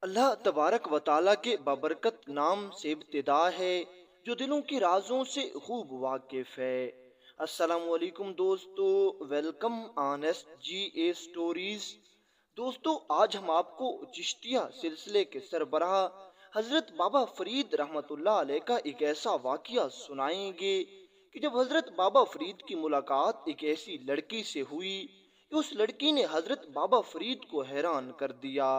اللہ تبارک و تعالیٰ کے بابرکت نام سے ابتدا ہے جو دلوں کے رازوں سے خوب واقف ہے۔ السلام علیکم دوستو، welcome on S G A stories. دوستو، آج ہم آپ کو چشتیہ سلسلے کے سربراہ حضرت بابا فرید رحمت اللہ علیہ کا ایک ایسا واقعہ سنائیں گے کہ جب حضرت بابا فرید کی ملاقات ایک ایسی لڑکی سے ہوئی کہ اس لڑکی نے حضرت بابا فرید کو حیران کر دیا،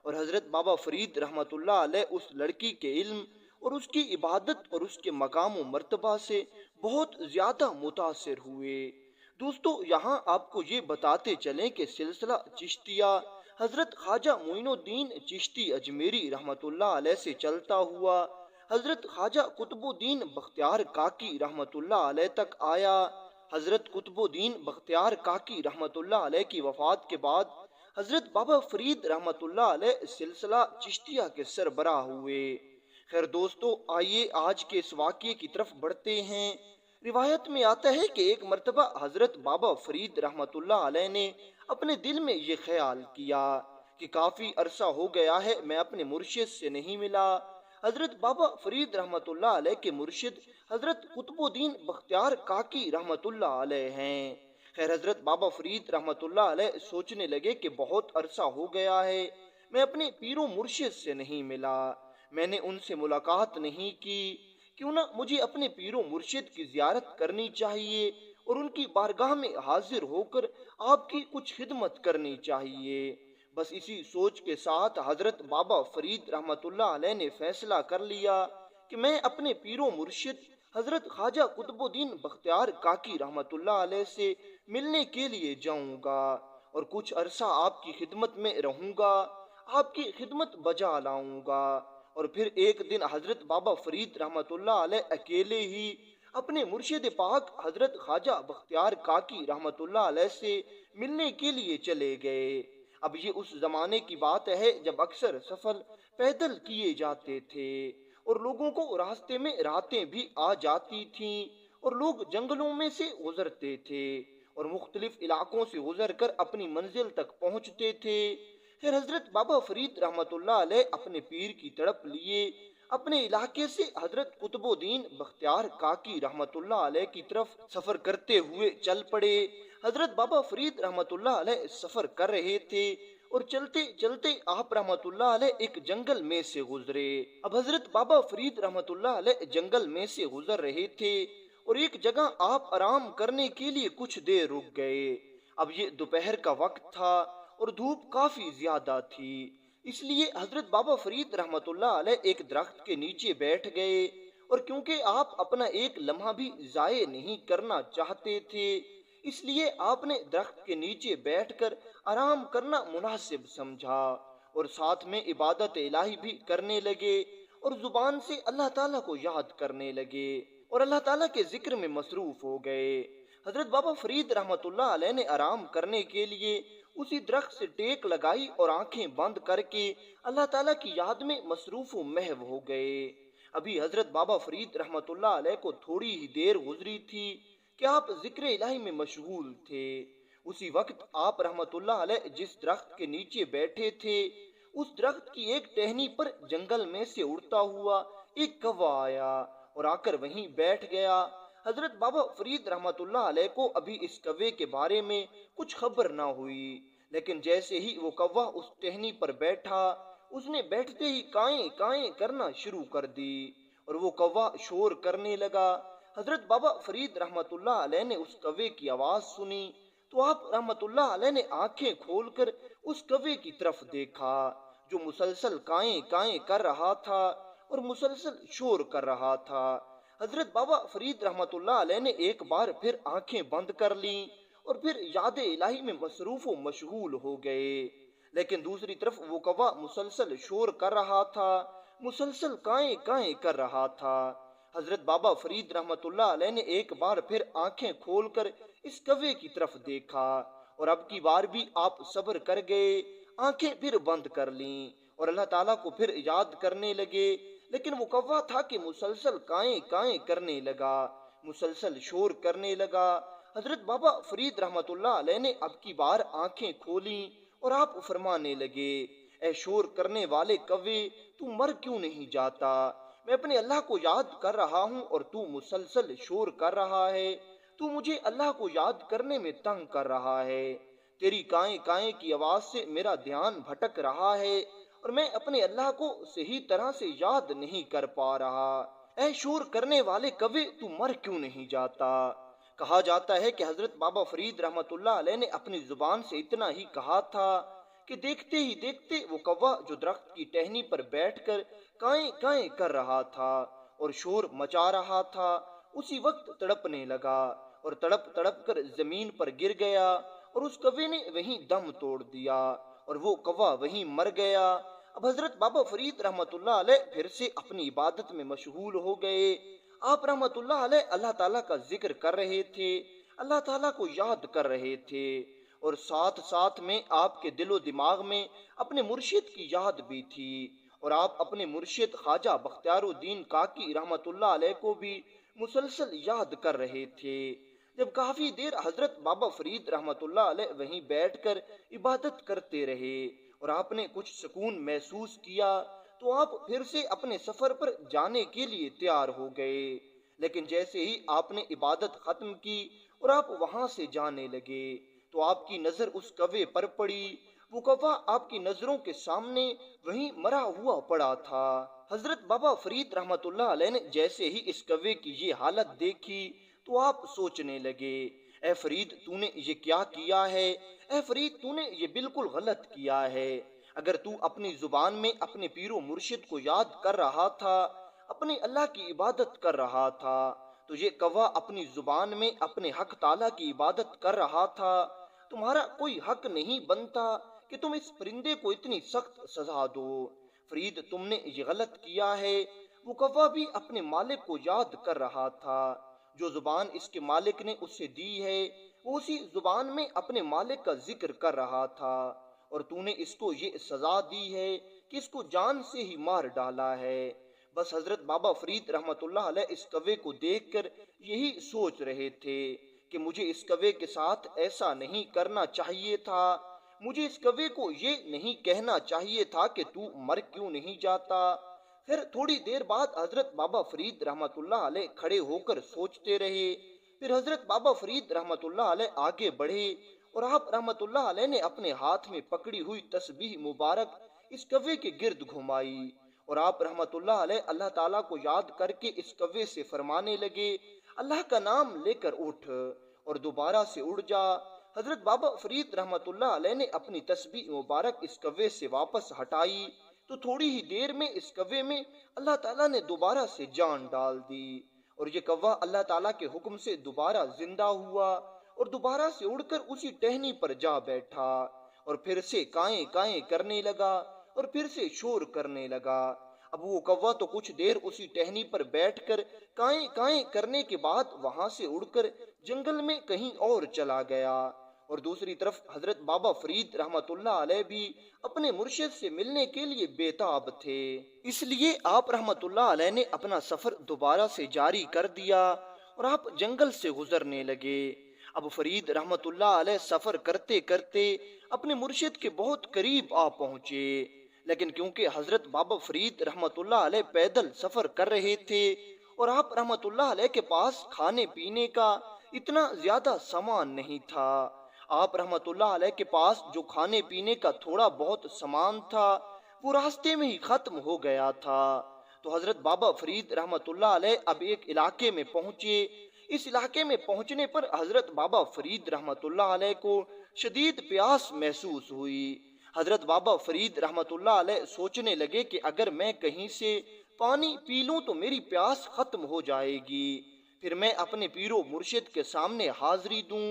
اور حضرت بابا فرید رحمت اللہ علیہ اس لڑکی کے علم اور اس کی عبادت اور اس کے مقام و مرتبہ سے بہت زیادہ متاثر ہوئے۔ دوستو، یہاں آپ کو یہ بتاتے چلیں کہ سلسلہ چشتیہ حضرت خواجہ معین الدین چشتی اجمیری رحمت اللہ علیہ سے چلتا ہوا حضرت خواجہ قطب الدین بختیار کاکی رحمت اللہ علیہ تک آیا۔ حضرت قطب الدین بختیار کاکی رحمت اللہ علیہ کی وفات کے بعد حضرت بابا فرید رحمت اللہ علیہ سلسلہ چشتیہ کے سربراہ ہوئے۔ خیر دوستو، آئیے آج کے اس واقعے کی طرف بڑھتے ہیں۔ روایت میں آتا ہے کہ ایک مرتبہ حضرت بابا فرید رحمت اللہ علیہ نے اپنے دل میں یہ خیال کیا کہ کافی عرصہ ہو گیا ہے میں اپنے مرشد سے نہیں ملا۔ حضرت بابا فرید رحمت اللہ علیہ کے مرشد حضرت قطب الدین بختیار کاکی رحمت اللہ علیہ ہیں۔ خیر، حضرت بابا فرید رحمت اللہ علیہ سوچنے لگے کہ بہت عرصہ ہو گیا ہے میں اپنے پیر و مرشد سے نہیں ملا، میں نے ان سے ملاقات نہیں کی، کیوں نہ مجھے اپنے پیر و مرشد کی زیارت کرنی چاہیے اور ان کی بارگاہ میں حاضر ہو کر آپ کی کچھ خدمت کرنی چاہیے۔ بس اسی سوچ کے ساتھ حضرت بابا فرید رحمت اللہ علیہ نے فیصلہ کر لیا کہ میں اپنے پیر و مرشد حضرت خواجہ قطب الدین بختیار کاکی رحمت اللہ علیہ سے ملنے کے لیے جاؤں گا اور کچھ عرصہ آپ کی خدمت میں رہوں گا، آپ کی خدمت بجا لاؤں گا، اور پھر ایک دن حضرت بابا فرید رحمت اللہ علیہ اکیلے ہی اپنے مرشد پاک حضرت خواجہ بختیار کاکی رحمت اللہ علیہ سے ملنے کے لیے چلے گئے۔ اب یہ اس زمانے کی بات ہے جب اکثر سفر پیدل کیے جاتے تھے اور لوگوں کو راستے میں راتیں بھی آ جاتی تھیں اور لوگ جنگلوں میں سے گزرتے تھے اور مختلف علاقوں سے گزر کر اپنی منزل تک پہنچتے تھے۔ پھر حضرت بابا فرید رحمت اللہ علیہ اپنے پیر کی تڑپ لیے اپنے علاقے سے حضرت قطب الدین بختیار کاکی رحمت اللہ علیہ کی طرف سفر کرتے ہوئے چل پڑے۔ حضرت بابا فرید رحمت اللہ علیہ سفر کر رہے تھے اور چلتے چلتے آپ رحمت اللہ علیہ ایک جنگل میں سے گزرے۔ اب حضرت بابا فرید رحمت اللہ علیہ جنگل میں سے گزر رہے تھے اور ایک جگہ آپ آرام کرنے کے لیے کچھ دیر رک گئے۔ اب یہ دوپہر کا وقت تھا اور دھوپ کافی زیادہ تھی، اس لیے حضرت بابا فرید رحمت اللہ علیہ ایک درخت کے نیچے بیٹھ گئے، اور کیونکہ آپ اپنا ایک لمحہ بھی ضائع نہیں کرنا چاہتے تھے اس لیے آپ نے درخت کے نیچے بیٹھ کر آرام کرنا مناسب سمجھا اور ساتھ میں عبادت الہی بھی کرنے لگے اور زبان سے اللہ تعالیٰ کو یاد کرنے لگے اور اللہ تعالیٰ کے ذکر میں مصروف ہو گئے۔ حضرت بابا فرید رحمت اللہ علیہ نے آرام کرنے کے لیے اسی درخت سے ٹیک لگائی اور آنکھیں بند کر کے اللہ تعالیٰ کی یاد میں مصروف و محو ہو گئے۔ ابھی حضرت بابا فرید رحمت اللہ علیہ کو تھوڑی ہی دیر گزری تھی کہ آپ ذکر الہی میں مشغول تھے۔ اسی وقت آپ رحمت اللہ علیہ جس درخت کے نیچے بیٹھے تھے اس درخت کی ایک ٹہنی پر جنگل میں سے اڑتا ہوا ایک کوا آیا اور آ کر وہیں بیٹھ گیا۔ حضرت بابا فرید رحمت اللہ علیہ کو ابھی اس کوے کے بارے میں کچھ خبر نہ ہوئی، لیکن جیسے ہی وہ کوا اس ٹہنی پر بیٹھا اس نے بیٹھتے ہی کائیں کائیں کرنا شروع کر دی اور وہ کوا شور کرنے لگا۔ حضرت بابا فرید رحمت اللہ علیہ نے اس کوے کی آواز سنی تو آپ رحمت اللہ علیہ نے آنکھیں کھول کر اس کوے کی طرف دیکھا جو مسلسل کائیں کائیں کر رہا تھا اور مسلسل شور کر رہا تھا۔ حضرت بابا فرید رحمت اللہ علیہ نے ایک بار پھر آنکھیں بند کر لیں اور پھر یاد الہی میں مصروف و مشغول ہو گئے، لیکن دوسری طرف وہ کوا مسلسل شور کر رہا تھا، مسلسل کائیں کائیں کر رہا تھا۔ حضرت بابا فرید رحمت اللہ علیہ نے ایک بار پھر آنکھیں کھول کر اس کوے کی طرف دیکھا اور اب کی بار بھی آپ صبر کر گئے، آنکھیں پھر بند کر لیں اور اللہ تعالیٰ کو پھر یاد کرنے لگے، لیکن وہ کوا تھا کہ مسلسل کائیں کائیں کرنے لگا، مسلسل شور کرنے لگا۔ حضرت بابا فرید رحمت اللہ علیہ نے اب کی بار آنکھیں کھولیں اور آپ فرمانے لگے، اے شور کرنے والے کوے تو مر کیوں نہیں جاتا؟ میں اپنے اللہ کو یاد کر رہا ہوں اور تو مسلسل شور کر رہا ہے۔ تو مجھے اللہ کو یاد کرنے میں تنگ کر رہا ہے۔ تیری کائیں کائیں کی آواز سے میرا دھیان بھٹک رہا ہے اور میں اپنے اللہ کو صحیح طرح سے یاد نہیں کر پا رہا۔ اے شور کرنے والے کوے تو مر کیوں نہیں جاتا؟ کہا جاتا ہے کہ حضرت بابا فرید رحمت اللہ علیہ نے اپنی زبان سے اتنا ہی کہا تھا کہ دیکھتے ہی دیکھتے وہ کوا جو درخت کی ٹہنی پر بیٹھ کر کائیں کائیں کر رہا تھا اور شور مچا رہا تھا، اسی وقت تڑپنے لگا اور تڑپ تڑپ کر زمین پر گر گیا اور اس کوے نے وہیں دم توڑ دیا اور وہ کوا وہیں مر گیا۔ اب حضرت بابا فرید رحمت اللہ علیہ پھر سے اپنی عبادت میں مشغول ہو گئے۔ آپ رحمت اللہ علیہ اللہ تعالیٰ کا ذکر کر رہے تھے، اللہ تعالیٰ کو یاد کر رہے تھے اور ساتھ ساتھ میں آپ کے دل و دماغ میں اپنے مرشد کی یاد بھی تھی، اور آپ اپنے مرشد خواجہ بختیار الدین کاکی رحمت اللہ علیہ کو بھی مسلسل یاد کر رہے تھے۔ جب کافی دیر حضرت بابا فرید رحمت اللہ علیہ وہیں بیٹھ کر عبادت کرتے رہے اور آپ نے کچھ سکون محسوس کیا تو آپ پھر سے اپنے سفر پر جانے کے لیے تیار ہو گئے۔ لیکن جیسے ہی آپ نے عبادت ختم کی اور آپ وہاں سے جانے لگے تو آپ کی نظر اس کوے پر پڑی۔ وہ کوا آپ کی نظروں کے سامنے وہیں مرا ہوا پڑا تھا۔ حضرت بابا فرید رحمت اللہ علیہ نے جیسے ہی اس کوے کی یہ حالت دیکھی تو آپ سوچنے لگے، اے فرید تو نے یہ کیا کیا ہے؟ اے فرید تو نے یہ بالکل غلط کیا ہے۔ اگر تو اپنی زبان میں اپنے پیر و مرشد کو یاد کر رہا تھا، اپنے اللہ کی عبادت کر رہا تھا، تو یہ کوا اپنی زبان میں اپنے حق تعالیٰ کی عبادت کر رہا تھا۔ تمہارا کوئی حق نہیں بنتا کہ تم اس پرندے کو اتنی سخت سزا دو۔ فرید تم نے یہ غلط کیا ہے۔ وہ کوا بھی اپنے مالک کو یاد کر رہا تھا۔ جو زبان اس کے مالک نے اسے دی ہے وہ اسی زبان میں اپنے مالک کا ذکر کر رہا تھا، اور تو نے اس کو یہ سزا دی ہے کہ اس کو جان سے ہی مار ڈالا ہے۔ بس حضرت بابا فرید رحمت اللہ علیہ اس کوے کو دیکھ کر یہی سوچ رہے تھے کہ مجھے اس کوے کے ساتھ ایسا نہیں کرنا چاہیے تھا، مجھے اس کوے کو یہ نہیں کہنا چاہیے تھا کہ تو مر کیوں نہیں جاتا۔ پھر تھوڑی دیر بعد حضرت بابا فرید رحمت اللہ علیہ کھڑے ہو کر سوچتے رہے۔ پھر حضرت بابا فرید رحمت اللہ علیہ آگے بڑھے اور آپ رحمت اللہ علیہ نے اپنے ہاتھ میں پکڑی ہوئی تسبیح مبارک اس کوے کے گرد گھمائی، اور آپ رحمت اللہ علیہ اللہ تعالیٰ کو یاد کر کے اس کوے سے فرمانے لگے، اللہ کا نام لے کر اٹھ اور دوبارہ سے اڑ جا۔ حضرت بابا فرید رحمت اللہ علیہ نے اپنی تسبیح مبارک اس کوے سے واپس ہٹائی تو تھوڑی ہی دیر میں اس کوے میں اللہ تعالیٰ نے دوبارہ سے جان ڈال دی، اور یہ کوا اللہ تعالیٰ کے حکم سے دوبارہ زندہ ہوا اور دوبارہ سے اڑ کر اسی ٹہنی پر جا بیٹھا اور پھر سے کائیں کائیں کرنے لگا اور پھر سے شور کرنے لگا۔ اب وہ کوا تو کچھ دیر اسی ٹہنی پر بیٹھ کر کائیں کائیں کرنے کے بعد وہاں سے اڑ کر جنگل میں کہیں اور چلا گیا، اور دوسری طرف حضرت بابا فرید رحمت اللہ علیہ بھی اپنے مرشد سے ملنے کے لیے بےتاب تھے۔ اس لیے آپ رحمت اللہ علیہ نے اپنا سفر دوبارہ سے جاری کر دیا اور آپ جنگل سے گزرنے لگے۔ اب فرید رحمت اللہ علیہ سفر کرتے کرتے اپنے مرشد کے بہت قریب آ پہنچے، لیکن کیونکہ حضرت بابا فرید رحمت اللہ علیہ پیدل سفر کر رہے تھے اور آپ رحمت اللہ علیہ کے پاس کھانے پینے کا اتنا زیادہ سامان نہیں تھا، آپ رحمت اللہ علیہ کے پاس جو کھانے پینے کا تھوڑا بہت سامان تھا وہ راستے میں ہی ختم ہو گیا تھا، تو حضرت بابا فرید رحمت اللہ علیہ اب ایک علاقے میں پہنچے۔ اس علاقے میں پہنچنے پر حضرت بابا فرید رحمت اللہ علیہ کو شدید پیاس محسوس ہوئی۔ حضرت بابا فرید رحمت اللہ علیہ سوچنے لگے کہ اگر میں کہیں سے پانی پی لوں تو میری پیاس ختم ہو جائے گی، پھر میں اپنے پیر و مرشد کے سامنے حاضری دوں۔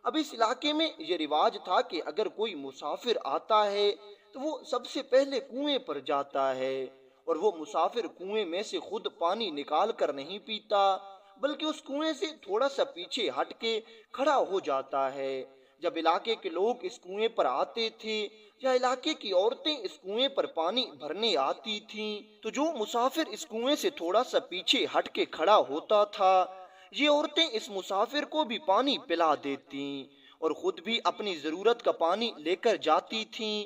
اب اس علاقے میں یہ رواج تھا کہ اگر کوئی مسافر آتا ہے تو وہ سب سے پہلے کنویں پر جاتا ہے، اور وہ مسافر کنویں میں سے خود پانی نکال کر نہیں پیتا بلکہ اس کنویں سے تھوڑا سا پیچھے ہٹ کے کھڑا ہو جاتا ہے۔ جب علاقے کے لوگ اس کنویں پر آتے تھے یا علاقے کی عورتیں اس کنویں پر پانی بھرنے آتی تھیں تو جو مسافر اس کنویں سے تھوڑا سا پیچھے ہٹ کے کھڑا ہوتا تھا یہ عورتیں اس مسافر کو بھی پانی پلا دیتی اور خود بھی اپنی ضرورت کا پانی لے کر جاتی تھیں۔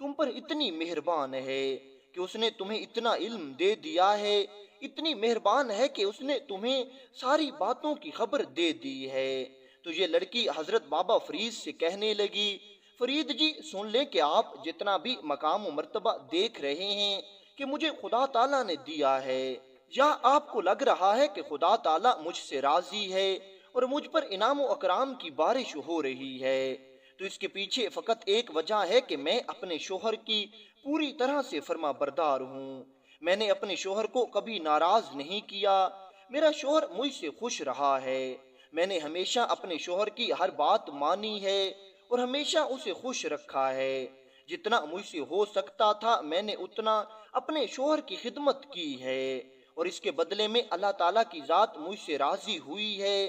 تم پر اتنی مہربان ہے کہ اس نے تمہیں اتنا علم دے دیا ہے، اتنی مہربان ہے کہ اس نے تمہیں ساری باتوں کی خبر دے دی ہے۔ تو یہ لڑکی حضرت بابا فرید سے کہنے لگی، فرید جی سن لیں کہ آپ جتنا بھی مقام و مرتبہ دیکھ رہے ہیں کہ مجھے خدا تعالیٰ نے دیا ہے، یا آپ کو لگ رہا ہے کہ خدا تعالیٰ مجھ سے راضی ہے اور مجھ پر انعام و اکرام کی بارش ہو رہی ہے، تو اس کے پیچھے فقط ایک وجہ ہے کہ میں اپنے شوہر کی پوری طرح سے فرما بردار ہوں۔ میں نے اپنے شوہر کو کبھی ناراض نہیں کیا، میرا شوہر مجھ سے خوش رہا ہے، میں نے ہمیشہ اپنے شوہر کی ہر بات مانی ہے اور ہمیشہ اسے خوش رکھا ہے۔ جتنا مجھ سے ہو سکتا تھا میں نے اتنا اپنے شوہر کی خدمت کی ہے، اور اس کے بدلے میں اللہ تعالیٰ کی ذات مجھ سے راضی ہوئی ہے،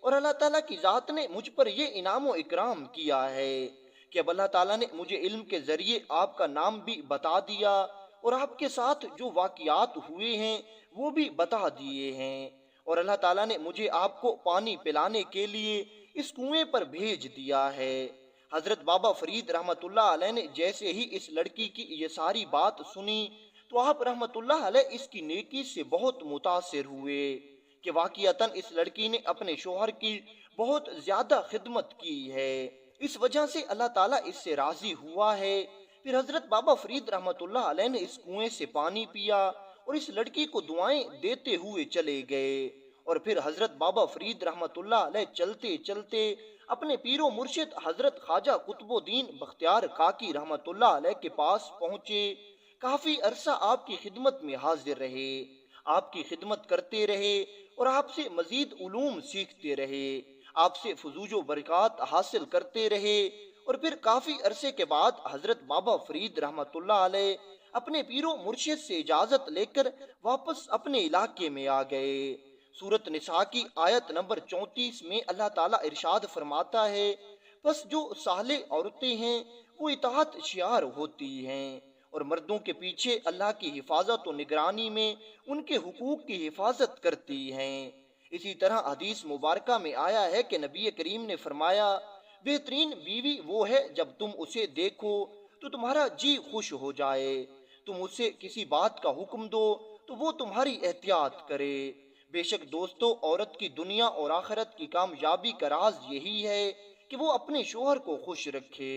اور اللہ تعالیٰ کی ذات نے مجھ پر یہ انعام و اکرام کیا ہے کہ اب اللہ تعالیٰ نے مجھے علم کے ذریعے آپ کا نام بھی بتا دیا، اور آپ کے ساتھ جو واقعات ہوئے ہیں وہ بھی بتا دیے ہیں، اور اللہ تعالیٰ نے مجھے آپ کو پانی پلانے کے لیے اس کنویں پر بھیج دیا ہے۔ حضرت بابا فرید رحمت اللہ علیہ نے جیسے ہی اس لڑکی کی یہ ساری بات سنی تو آپ رحمت اللہ علیہ اس کی نیکی سے بہت متاثر ہوئے کہ واقعتاً اس لڑکی نے اپنے شوہر کی بہت زیادہ خدمت کی ہے، اس وجہ سے اللہ تعالیٰ اس سے راضی ہوا ہے۔ پھر حضرت بابا فرید رحمت اللہ علیہ نے اس کنویں سے پانی پیا اور اس لڑکی کو دعائیں دیتے ہوئے چلے گئے، اور پھر حضرت بابا فرید رحمت اللہ علیہ چلتے چلتے اپنے پیر و مرشد حضرت خواجہ قطب الدین بختیار کاکی رحمت اللہ علیہ کے پاس پہنچے۔ کافی عرصہ آپ کی خدمت میں حاضر رہے، آپ کی خدمت کرتے رہے اور آپ سے مزید علوم سیکھتے رہے، آپ سے فضول و برکات حاصل کرتے رہے، اور پھر کافی عرصے کے بعد حضرت بابا فرید رحمت اللہ علیہ اپنے پیر و مرشد سے اجازت لے کر واپس اپنے علاقے میں آ گئے۔ سورۃ نساء کی آیت نمبر 34 میں اللہ تعالیٰ ارشاد فرماتا ہے، بس جو صالح عورتیں ہیں وہ اطاعت شعار ہوتی ہیں، اور مردوں کے پیچھے اللہ کی حفاظت و نگرانی میں ان کے حقوق کی حفاظت کرتی ہیں۔ اسی طرح حدیث مبارکہ میں آیا ہے کہ نبی کریم نے فرمایا، بہترین بیوی وہ ہے جب تم اسے دیکھو تو تمہارا جی خوش ہو جائے، تم اسے کسی بات کا حکم دو تو وہ تمہاری احتیاط کرے۔ بے شک دوستو، عورت کی دنیا اور آخرت کی کامیابی کا راز یہی ہے کہ وہ اپنے شوہر کو خوش رکھے۔